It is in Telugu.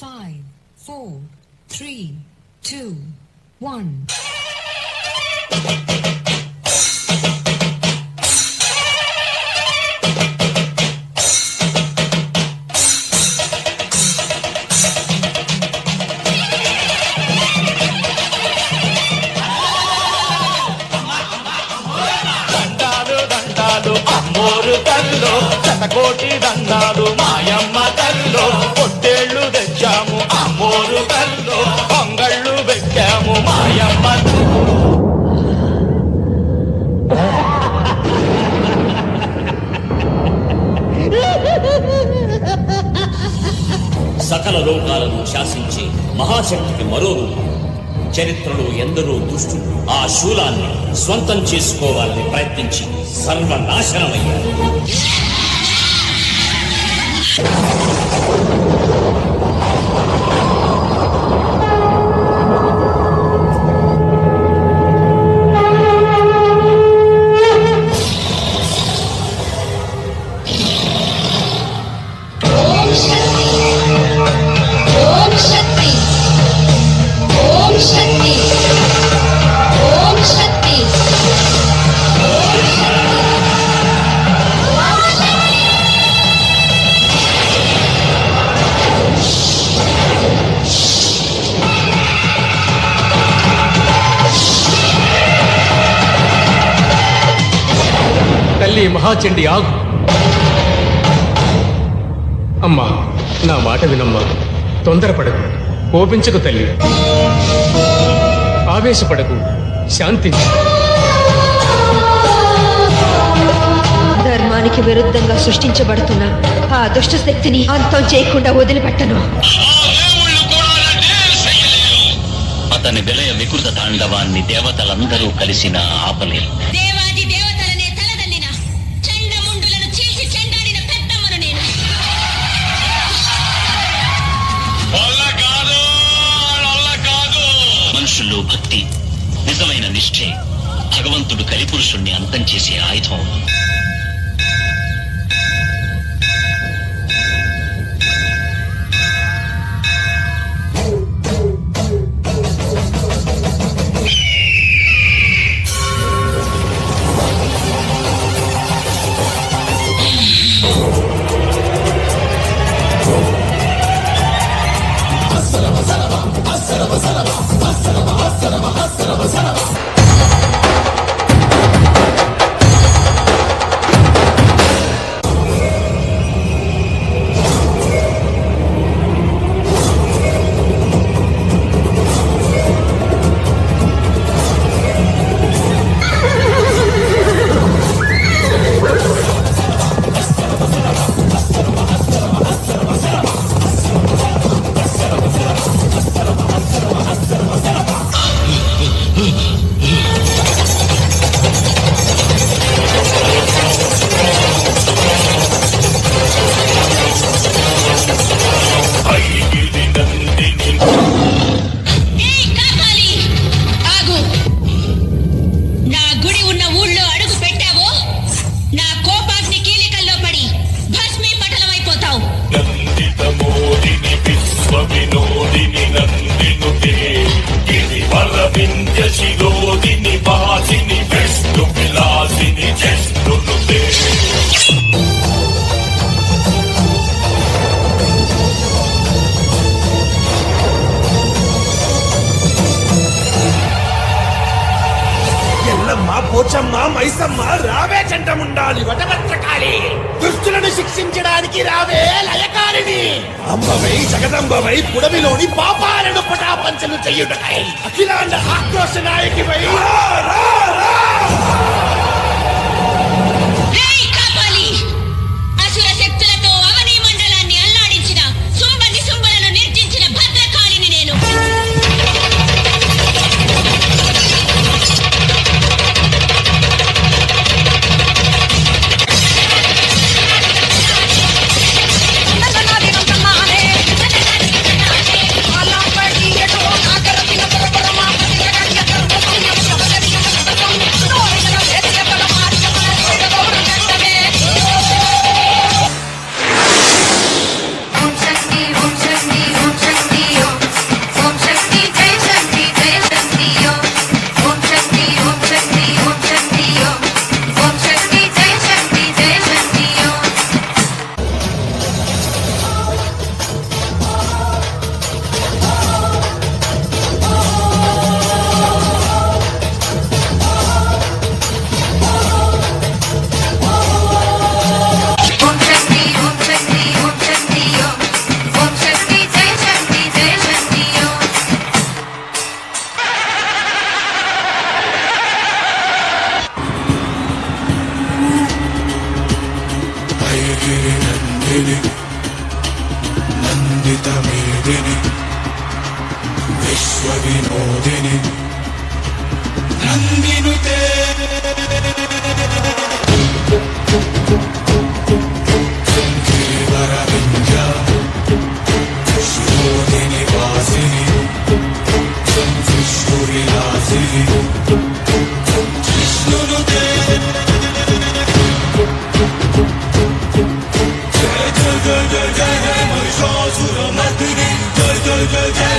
5, 4, 3, 2, 1. అమ్మోరు తల్లో శతకోటి దండాలు మాయమ్మ తల్లో పొట్టేళ్లు తెచ్చాము అమ్మోరు తల్లో పొంగళ్ళు పెట్టాము మాయమ్మ. సకల లోకాలను శాసించి మహాశక్తికి మరో రూపం. చరిత్రలో ఎందరో దుష్టులు ఆ శూలాన్ని స్వంతం చేసుకోవాలని ప్రయత్నించి సర్వనాశనమయ్యారు. తల్లి మహాచండి ఆగు. అమ్మా, నా మాట వినమ్మా. తొందరపడకు, కోపించకు తల్లి. ఆవేశపడకు, శాంతించు. ధర్మానికి విరుద్ధంగా సృష్టించబడుతున్న ఆ దుష్ట శక్తిని అంతం చేయకుండా వదిలిపెట్టను. అతని విలయ వికృత తాండవాన్ని దేవతలందరూ కలిసిన ఆపలేరు. మనుషుల్లో భక్తి, నిజమైన నిష్ఠే భగవంతుడు కలిపురుషుణ్ణి అంతం చేసే ఆయుధం. పోచమ్మ, మైసమ్మ, రావే చండముండాలి వటభద్రకాళి. దుష్టులను శిక్షించడానికి రావే లయకారిణి. అంబవై జగదంబవై పుడమిలోని పాపాలను పటాపంచలు చెయ్యుటకై అఖిలాండ ఆక్రోశ నాయకివై वेदिनि विश्वविनोदिनि नन्दिनुते गिरिवरविन्द्या शिरोदिनि वासिनि विष्णुविलासिनि विष्णुनुते जय जय जय जय जय महिषासुरमर्दिनि जय जय जय जय